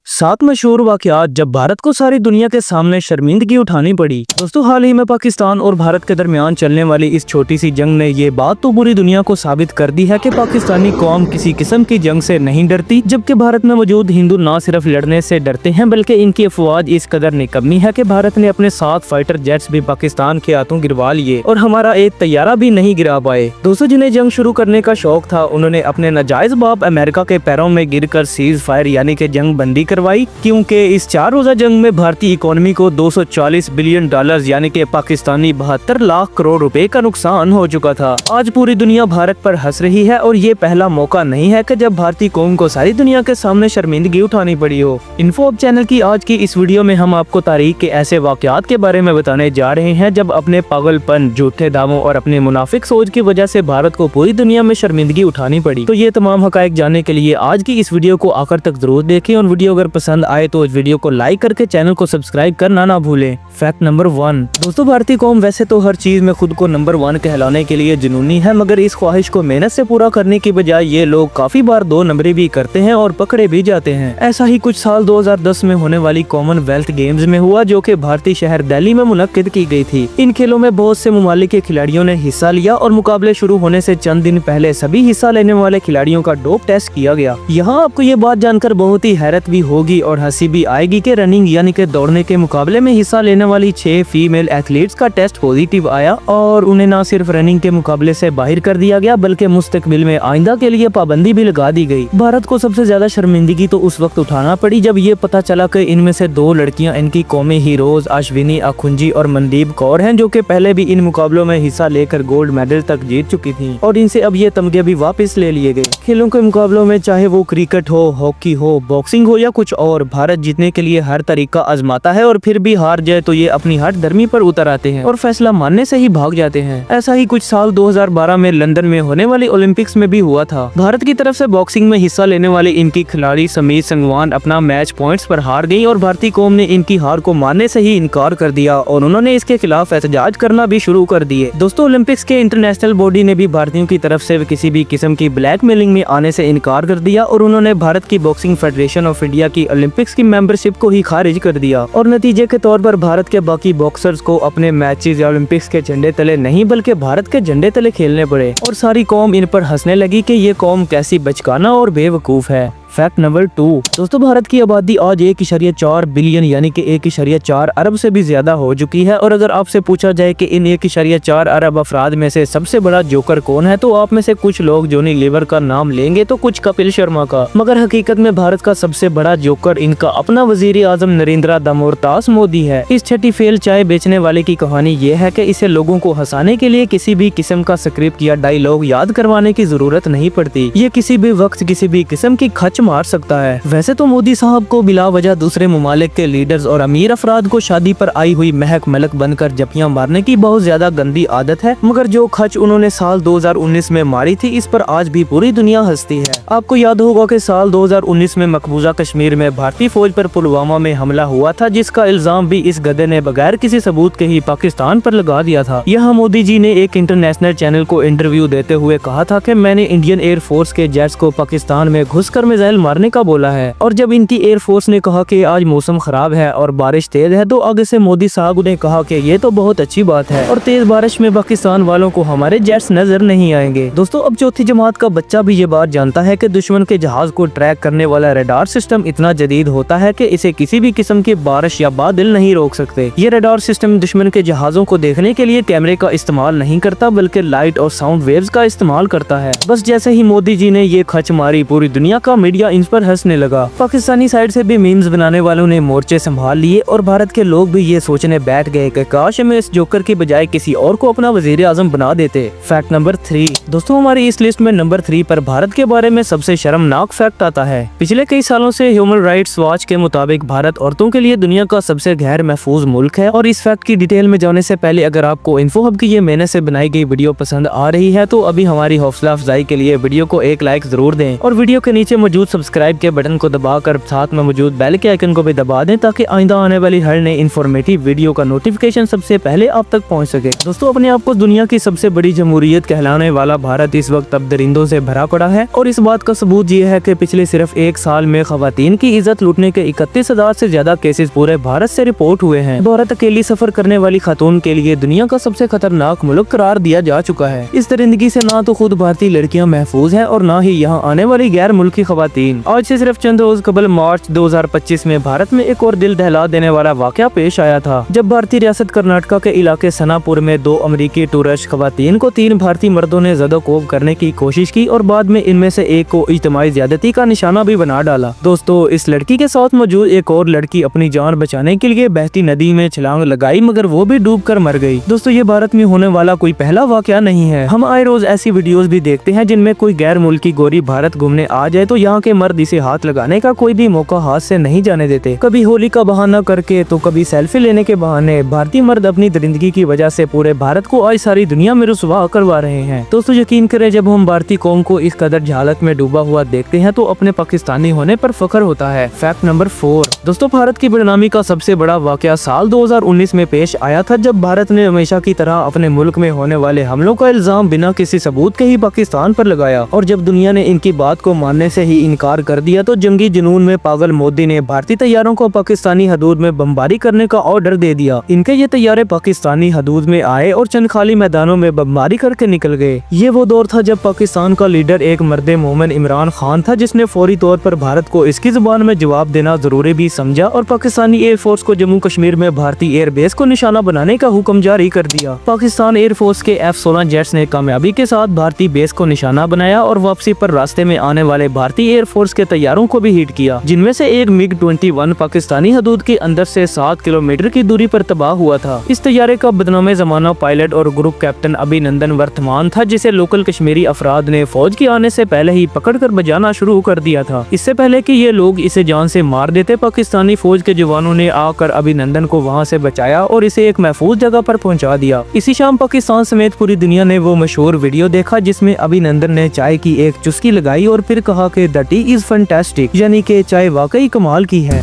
सात मशहूर वाकयात जब भारत को सारी दुनिया के सामने शर्मिंदगी उठानी पड़ी। दोस्तों, हाल ही में पाकिस्तान और भारत के दरमियान चलने वाली इस छोटी सी जंग ने ये बात तो पूरी दुनिया को साबित कर दी है कि पाकिस्तानी कौम किसी किस्म की जंग से नहीं डरती, जबकि भारत में मौजूद हिंदू न सिर्फ लड़ने से डरते हैं बल्कि इनकी अफवाज इस कदर निकम्मी है कि भारत ने अपने 7 फाइटर जेट्स भी पाकिस्तान के हाथों गिरवा लिए और हमारा एक तैयारा भी नहीं गिरा पाए। दोस्तों, जिन्हें जंग शुरू करने का शौक था उन्होंने अपने नाजायज बाप अमेरिका के पैरों में गिरकर सीज फायर यानी कि जंग बंदी करवाई, क्योंकि इस 4 रोजा जंग में भारतीय इकोनॉमी को $240 बिलियन यानी कि पाकिस्तानी 72 लाख करोड़ रुपए का नुकसान हो चुका था। आज पूरी दुनिया भारत पर हंस रही है और ये पहला मौका नहीं है कि जब भारतीय कौम को सारी दुनिया के सामने शर्मिंदगी उठानी पड़ी हो। इन्फो चैनल की आज की इस वीडियो में हम आपको तारीख के ऐसे वाकयात के बारे में बताने जा रहे हैं जब अपने पागलपन, झूठे दावों और अपने मुनाफिक सोच की वजह से भारत को पूरी दुनिया में शर्मिंदगी उठानी पड़ी। तो ये तमाम हकायक जानने के लिए आज की इस वीडियो को आखिर तक जरूर देखें और वीडियो अगर पसंद आए तो इस वीडियो को लाइक करके चैनल को सब्सक्राइब करना ना भूलें। Fact number 1। दोस्तों, भारतीय कौम वैसे तो हर चीज में खुद को नंबर 1 कहलाने के लिए जुनूनी है, मगर इस ख्वाहिश को मेहनत से पूरा करने की बजाय ये लोग काफी बार 2 नंबरी भी करते हैं और पकड़े भी जाते हैं। ऐसा ही कुछ साल 2010 में होने वाली कॉमनवेल्थ गेम्स में हुआ, जो कि भारतीय शहर दिल्ली में मुनक्किद की गई थी। इन खेलों में बहुत से ममालिक के खिलाड़ियों ने हिस्सा लिया और मुकाबले शुरू होने से चंद दिन पहले सभी हिस्सा लेने वाले खिलाड़ियों का डोप टेस्ट किया गया। यहाँ आपको ये बात जानकर बहुत ही हैरत भी होगी और हंसी भी आएगी कि रनिंग यानी कि दौड़ने के मुकाबले में हिस्सा लेने वाली 6 फीमेल एथलीट्स का टेस्ट पॉजिटिव आया और उन्हें न सिर्फ रनिंग के मुकाबले से बाहर कर दिया गया बल्कि मुस्तकबिल में आइंदा के लिए पाबंदी भी लगा दी गई। भारत को सबसे ज्यादा शर्मिंदगी तो उस वक्त उठाना पड़ी जब ये पता चला कि इनमें से 2 लड़कियां इनकी कौमी हीरोज अश्विनी अखुंजी और मनदीप कौर हैं, जो कि पहले भी इन मुकाबलों में हिस्सा लेकर गोल्ड मेडल तक जीत चुकी थी और इनसे अब ये तमगे भी वापस ले लिए गए। खेलों के मुकाबलों में चाहे वो क्रिकेट हो, हॉकी हो, बॉक्सिंग हो या कुछ और, भारत जीतने के लिए हर तरीका आजमाता है और फिर भी हार जाए तो ये अपनी हट धर्मी पर उतर आते हैं और फैसला मानने से ही भाग जाते हैं। ऐसा ही कुछ साल 2012 में लंदन में होने वाली ओलंपिक्स में भी हुआ था। भारत की तरफ से बॉक्सिंग में हिस्सा लेने वाली इनकी खिलाड़ी समीर संगवान अपना मैच पॉइंट्स पर हार गई और भारतीय कौम ने इनकी हार को मानने से ही इनकार कर दिया और उन्होंने इसके खिलाफ एहतजाज करना भी शुरू कर दिए। दोस्तों, ओलंपिक्स के इंटरनेशनल बॉडी ने भी भारतीयों की तरफ से किसी भी किस्म की ब्लैकमेलिंग में आने से इनकार कर दिया और उन्होंने भारत की बॉक्सिंग फेडरेशन ऑफ इंडिया की ओलंपिक्स की मेंबरशिप को ही खारिज कर दिया और नतीजे के तौर पर भारत के बाकी बॉक्सर्स को अपने मैचेस या ओलंपिक्स के झंडे तले नहीं बल्कि भारत के झंडे तले खेलने पड़े और सारी कौम इन पर हंसने लगी कि ये कौम कैसी बचकाना और बेवकूफ है। Fact number 2। दोस्तों, भारत की आबादी आज 1.4 बिलियन यानी कि 1.4 अरब से भी ज्यादा हो चुकी है और अगर आपसे पूछा जाए कि इन 1.4 अरब अफराद में से सबसे बड़ा जोकर कौन है तो आप में से कुछ लोग जॉनी लीवर का नाम लेंगे तो कुछ कपिल शर्मा का, मगर हकीकत में भारत का सबसे बड़ा जोकर इनका अपना वजीर आजम नरेंद्र दामोदर मोदी है। इस छठी फेल चाय बेचने वाले की कहानी ये है कि इसे लोगों को हंसाने के लिए किसी भी किस्म का स्क्रिप्ट या डायलॉग याद करवाने की जरूरत नहीं पड़ती। ये किसी भी वक्त किसी भी किस्म की खच मार सकता है। वैसे तो मोदी साहब को बिला वजह दूसरे ममालिक के लीडर्स और अमीर अफराद को शादी पर आई हुई महक मलक बनकर जपियां मारने की बहुत ज्यादा गंदी आदत है, मगर जो खच उन्होंने साल 2019 में मारी थी इस पर आज भी पूरी दुनिया हंसती है। आपको याद होगा कि साल 2019 में मकबूजा कश्मीर में भारतीय फौज पर पुलवामा में हमला हुआ था, जिसका इल्जाम भी इस गधे ने बगैर किसी सबूत के ही पाकिस्तान पर लगा दिया था। यहाँ मोदी जी ने एक इंटरनेशनल चैनल को इंटरव्यू देते हुए कहा था कि मैंने इंडियन एयर फोर्स के जेट्स को पाकिस्तान में घुसकर मिसाइल मारने का बोला है और जब इनकी एयरफोर्स ने कहा कि आज मौसम खराब है और बारिश तेज है तो आगे से मोदी साहब ने कहा कि ये तो बहुत अच्छी बात है और तेज बारिश में पाकिस्तान वालों को हमारे जेट्स नजर नहीं आएंगे। दोस्तों, अब चौथी जमात का बच्चा भी ये बात जानता है कि दुश्मन के जहाज को ट्रैक करने वाला रडार सिस्टम इतना जदीद होता है कि इसे किसी भी किस्म की बारिश या बादल नहीं रोक सकते। ये रडार सिस्टम दुश्मन के जहाजों को देखने के लिए कैमरे का इस्तेमाल नहीं करता बल्कि लाइट और साउंड वेव्स का इस्तेमाल करता है। बस जैसे ही मोदी जी ने ये खच मारी पूरी दुनिया का मीडिया इन पर हंसने लगा। पाकिस्तानी साइड से भी मीम्स बनाने वालों ने मोर्चे संभाल लिए और भारत के लोग भी ये सोचने बैठ गए कि काश हमें इस जोकर की बजाय किसी और को अपना वजीर आजम बना देते। Fact number 3। दोस्तों, हमारी इस लिस्ट में नंबर 3 पर भारत के बारे में सबसे शर्मनाक फैक्ट आता है। पिछले कई सालों से ह्यूमन राइट्स वॉच के मुताबिक भारत औरतों के लिए दुनिया का सबसे गैर महफूज मुल्क है और इस फैक्ट की डिटेल में जाने से पहले अगर आपको इन्फो हब की ये मेहनत से बनाई गई वीडियो पसंद आ रही है तो अभी हमारी हौसला अफजाई के लिए वीडियो को एक लाइक जरूर दें और वीडियो के नीचे मौजूद सब्सक्राइब के बटन को दबाकर साथ में मौजूद बेल के आइकन को भी दबा दें ताकि आइंदा आने वाली हर नई इन्फॉर्मेटिव वीडियो का नोटिफिकेशन सबसे पहले आप तक पहुंच सके। दोस्तों, अपने आप को दुनिया की सबसे बड़ी जमहूरियत कहलाने वाला भारत इस वक्त अब दरिंदों से भरा पड़ा है और इस बात का सबूत ये है कि पिछले सिर्फ एक साल में खवातीन की इज्जत लूटने के 31,000 से ज्यादा केसेस पूरे भारत से रिपोर्ट हुए हैं। भारत अकेली सफर करने वाली खातून के लिए दुनिया का सबसे खतरनाक मुल्क करार दिया जा चुका है। इस दरिंदगी से ना तो खुद भारतीय लड़कियां महफूज हैं और ना ही यहाँ आने वाली गैर मुल्की खवातीन। आज से सिर्फ चंद रोज कबल मार्च 2025 में भारत में एक और दिल दहला देने वाला वाकया पेश आया था, जब भारतीय रियासत कर्नाटका के इलाके सनापुर में 2 अमेरिकी टूरिस्ट खवातीन को 3 भारतीय मर्दों ने ज़दोकोब करने की कोशिश की और बाद में इनमें से एक को इज्तिमाई ज्यादती का निशाना भी बना डाला। दोस्तों, इस लड़की के साथ मौजूद एक और लड़की अपनी जान बचाने के लिए बहती नदी में छलांग लगाई मगर वो भी डूब कर मर गई। दोस्तों, ये भारत में होने वाला कोई पहला वाकया नहीं है। हम आए रोज ऐसी वीडियोस भी देखते हैं जिनमें कोई गैर मुल्की गोरी भारत घूमने आ जाए तो यहाँ के मर्द इसे हाथ लगाने का कोई भी मौका हाथ से नहीं जाने देते। कभी होली का बहाना करके तो कभी सेल्फी लेने के बहाने भारतीय मर्द अपनी दरिंदगी की वजह से पूरे भारत को आज सारी दुनिया में रुसवा करवा रहे हैं। दोस्तों, यकीन करें, जब हम भारतीय कौम को इस कदर जहालत में डूबा हुआ देखते हैं तो अपने पाकिस्तानी होने पर फख्र होता है। Fact number 4। दोस्तों, भारत की बदनामी का सबसे बड़ा वाकया साल 2019 में पेश आया था, जब भारत ने हमेशा की तरह अपने मुल्क में होने वाले हमलों का इल्जाम बिना किसी सबूत के ही पाकिस्तान पर लगाया और जब दुनिया ने इनकी बात को मानने से ही इनकार कर दिया तो जंगी जुनून में पागल मोदी ने भारतीय तैयारों को पाकिस्तानी हदूद में बमबारी करने का ऑर्डर दे दिया। इनके ये तैयारे पाकिस्तानी हदूद में आए और चंद खाली मैदानों में बमबारी करके निकल गए। ये वो दौर था जब पाकिस्तान का लीडर एक मर्द मोमिन इमरान खान था, जिसने फौरी तौर पर भारत को इसकी जुबान में जवाब देना जरूरी भी समझा और पाकिस्तानी एयरफोर्स को जम्मू कश्मीर में भारतीय एयरबेस को निशाना बनाने का हुक्म जारी कर दिया। पाकिस्तान एयरफोर्स के F-16 जेट्स ने कामयाबी के साथ भारतीय बेस को निशाना बनाया और वापसी पर रास्ते में आने वाले भारतीय एयरफोर्स के तैयारों को भी हिट किया, जिनमें से एक MiG-21 पाकिस्तानी हदूद के अंदर से 7 किलोमीटर की दूरी पर तबाह हुआ था। इस तैयारे का बदनामे जमाना पायलट और ग्रुप कैप्टन अभिनंदन वर्तमान था, जिसे लोकल कश्मीरी अफराद ने फौज के आने से पहले ही पकड़कर बजाना शुरू कर दिया था। इससे पहले कि ये लोग इसे जान से मार देते, पाकिस्तानी फौज के जवानों ने आकर अभिनंदन को वहां से बचाया और इसे एक महफूज जगह पर पहुंचा दिया। इसी शाम पाकिस्तान समेत पूरी दुनिया ने वो मशहूर वीडियो देखा जिसमें अभिनंदन ने चाय की एक चुस्की लगाई और फिर कहा कि द टी इज फैंटास्टिक, यानी कि चाय वाकई कमाल की है।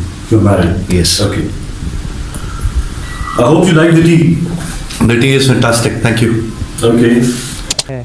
Yes, okay. I hope you like the tea. The tea is fantastic. Thank you. Okay.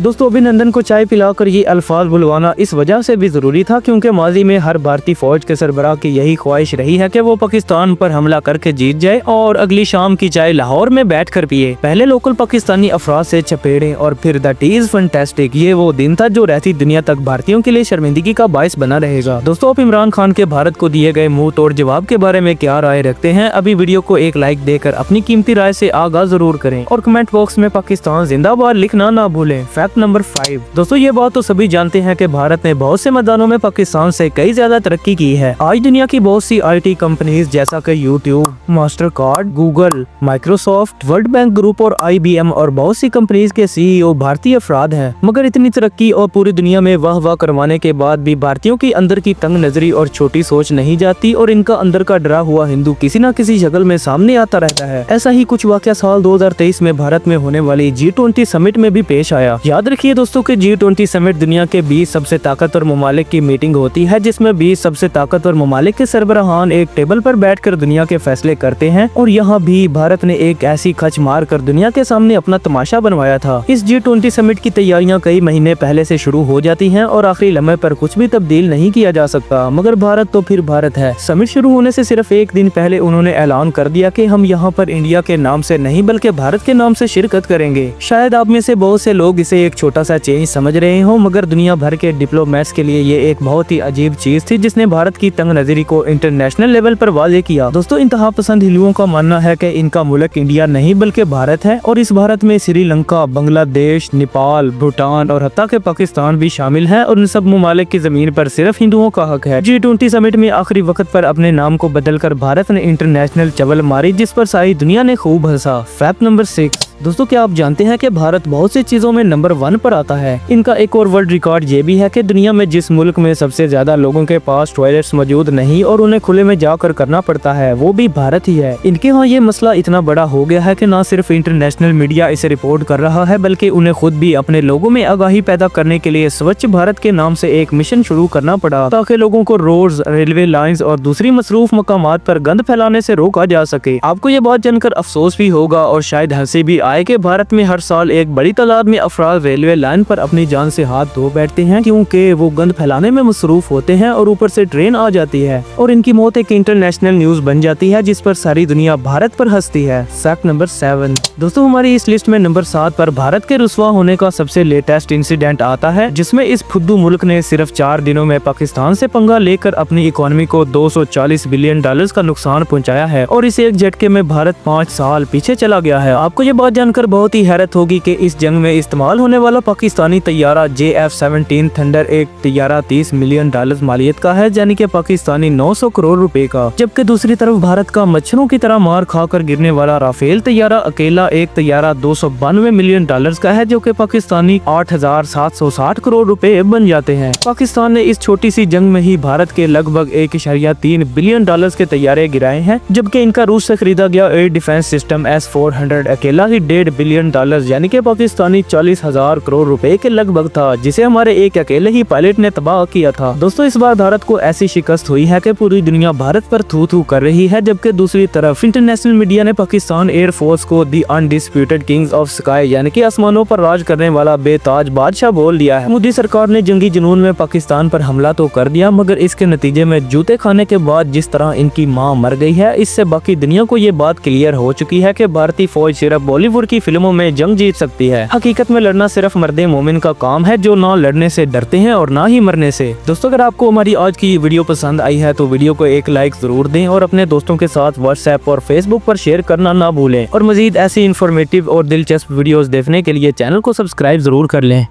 दोस्तों, अभिनंदन को चाय पिलाकर ये अल्फाज बुलवाना इस वजह से भी जरूरी था क्योंकि माजी में हर भारतीय फौज के सरबराह की यही ख्वाहिश रही है कि वो पाकिस्तान पर हमला करके जीत जाए और अगली शाम की चाय लाहौर में बैठकर पिए। पहले लोकल पाकिस्तानी अफराद से चपेड़े और फिर द टी इज फैंटास्टिक, ये वो दिन था जो रहती दुनिया तक भारतीयों के लिए शर्मिंदगी का बायस बना रहेगा। दोस्तों, आप इमरान खान के भारत को दिए गए मुंह तोड़ जवाब के बारे में क्या राय रखते हैं? अभी वीडियो को एक लाइक देकर अपनी कीमती राय से आगाह जरूर करें और कमेंट बॉक्स में पाकिस्तान जिंदाबाद लिखना ना भूलें। Fact number 5। दोस्तों, ये बात तो सभी जानते हैं कि भारत ने बहुत से मैदानों में पाकिस्तान से कई ज्यादा तरक्की की है। आज दुनिया की बहुत सी IT कंपनीज जैसा कि YouTube, Mastercard, Google, Microsoft, world bank group और IBM और बहुत सी कंपनीज के CEO भारतीय अफराद हैं। मगर इतनी तरक्की और पूरी दुनिया में वाह वाह करवाने के बाद भी भारतीयों की अंदर की तंग नजरी और छोटी सोच नहीं जाती और इनका अंदर का डरा हुआ हिंदू किसी न किसी शक्ल में सामने आता रहता है। ऐसा ही कुछ वाकया साल 2023 में भारत में होने वाली G20 समिट में भी पेश आया। याद रखिए दोस्तों कि G20 समिट दुनिया के 20 सबसे ताकतवर ममालिक की मीटिंग होती है, जिसमें 20 सबसे ताकतवर ममालिक के सरबराहान एक टेबल पर बैठकर दुनिया के फैसले करते हैं और यहाँ भी भारत ने एक ऐसी खच मार कर दुनिया के सामने अपना तमाशा बनवाया था। इस G20 समिट की तैयारियां कई महीने पहले से शुरू हो जाती हैं और आखिरी लम्हे पर कुछ भी तब्दील नहीं किया जा सकता, मगर भारत तो फिर भारत है। समिट शुरू होने से सिर्फ एक दिन पहले उन्होंने ऐलान कर दिया कि हम यहाँ पर इंडिया के नाम से नहीं बल्कि भारत के नाम से शिरकत करेंगे। शायद आप में से बहुत से लोग इसे एक छोटा सा चेंज समझ रहे हो, मगर दुनिया भर के डिप्लोमेट्स के लिए ये एक बहुत ही अजीब चीज थी जिसने भारत की तंग नजरी को इंटरनेशनल लेवल पर वाज़ेह किया। दोस्तों, इंतहा पसंद हिंदुओं का मानना है कि इनका मुल्क इंडिया नहीं बल्कि भारत है और इस भारत में श्रीलंका, बांग्लादेश, नेपाल, भूटान और हत्ता के पाकिस्तान भी शामिल है और इन सब ममालिक की जमीन पर सिर्फ हिंदुओं का हक है। G20 समिट में आखिरी वक्त पर अपने नाम को बदलकर भारत ने इंटरनेशनल चवल मारी, जिस पर सारी दुनिया ने खूब हंसा। Fact number 6। दोस्तों क्या आप जानते हैं कि भारत बहुत सी चीजों में नंबर 1 पर आता है। इनका एक और वर्ल्ड रिकॉर्ड ये भी है कि दुनिया में जिस मुल्क में सबसे ज्यादा लोगों के पास टॉयलेट्स मौजूद नहीं और उन्हें खुले में जाकर करना पड़ता है वो भी भारत ही है। इनके यहाँ ये मसला इतना बड़ा हो गया है कि न सिर्फ इंटरनेशनल मीडिया इसे रिपोर्ट कर रहा है बल्कि उन्हें खुद भी अपने लोगों में आगाही पैदा करने के लिए स्वच्छ भारत के नाम से एक मिशन शुरू करना पड़ा ताकि लोगों को रोड्स, रेलवे लाइंस और दूसरी मसरूफ मकामात पर गंद फैलाने से रोका जा सके। आपको ये बात जानकर अफसोस भी होगा और शायद हंसी भी आए कि भारत में हर साल एक बड़ी तादाद में अफराद रेलवे लाइन पर अपनी जान से हाथ धो बैठते हैं क्योंकि वो गंद फैलाने में मसरूफ होते हैं और ऊपर से ट्रेन आ जाती है और इनकी मौत एक इंटरनेशनल न्यूज बन जाती है जिस पर सारी दुनिया भारत पर हंसती है। फैक्ट नंबर 7 दोस्तों हमारी इस लिस्ट में नंबर 7 पर भारत के रुस्वा होने का सबसे लेटेस्ट इंसिडेंट आता है जिसमें इस फुद्दू मुल्क ने सिर्फ 4 दिनों में पाकिस्तान से पंगा लेकर अपनी इकोनॉमी को $240 बिलियन का नुकसान पहुंचाया है और इस एक झटके में भारत 5 साल पीछे चला गया है। आपको ये बात जानकर बहुत ही हैरत होगी कि इस जंग में इस्तेमाल होने वाला पाकिस्तानी तैयारा JF-17 थंडर एक तैयारा $30 मिलियन मालियत का है यानी कि पाकिस्तानी 900 करोड़ रुपए का, जबकि दूसरी तरफ भारत का मच्छरों की तरह मार खाकर गिरने वाला राफेल तैयारा अकेला एक तैयारा $292 मिलियन का है जो कि पाकिस्तानी 8,760 करोड़ रुपए बन जाते हैं। पाकिस्तान ने इस छोटी सी जंग में ही भारत के लगभग 1.3 बिलियन डॉलर्स के तैयारे गिराए हैं, जबकि इनका रूस से खरीदा गया एयर डिफेंस सिस्टम S-400 अकेला ही $1.5 बिलियन यानी कि पाकिस्तानी 40,000 करोड़ रुपए के लगभग था, जिसे हमारे एक अकेले ही पायलट ने तबाह किया था। दोस्तों इस बार भारत को ऐसी शिकस्त हुई है कि पूरी दुनिया भारत पर थू थू कर रही है, जबकि दूसरी तरफ इंटरनेशनल मीडिया ने पाकिस्तान एयरफोर्स को दी अनडिस्प्यूटेड किंग्स ऑफ स्काई यानी कि आसमानों पर राज करने वाला बेताज बादशाह बोल दिया है। मोदी सरकार ने जंगी जुनून में पाकिस्तान पर हमला तो कर दिया मगर इसके नतीजे में जूते खाने के बाद जिस तरह इनकी मां मर गई है, इससे बाकी दुनिया को ये बात क्लियर हो चुकी है कि भारतीय फौज सिर्फ बॉलीवुड की फिल्मों में जंग जीत सकती है। हकीकत में लड़ना सिर्फ मर्दे मोमिन का काम है जो ना लड़ने से डरते हैं और ना ही मरने से। दोस्तों अगर आपको हमारी आज की वीडियो पसंद आई है तो वीडियो को एक लाइक जरूर दें और अपने दोस्तों के साथ व्हाट्सएप और फेसबुक पर शेयर करना ना भूलें और मजीद ऐसी इन्फॉर्मेटिव और दिलचस्प वीडियोस देखने के लिए चैनल को सब्सक्राइब जरूर कर लें।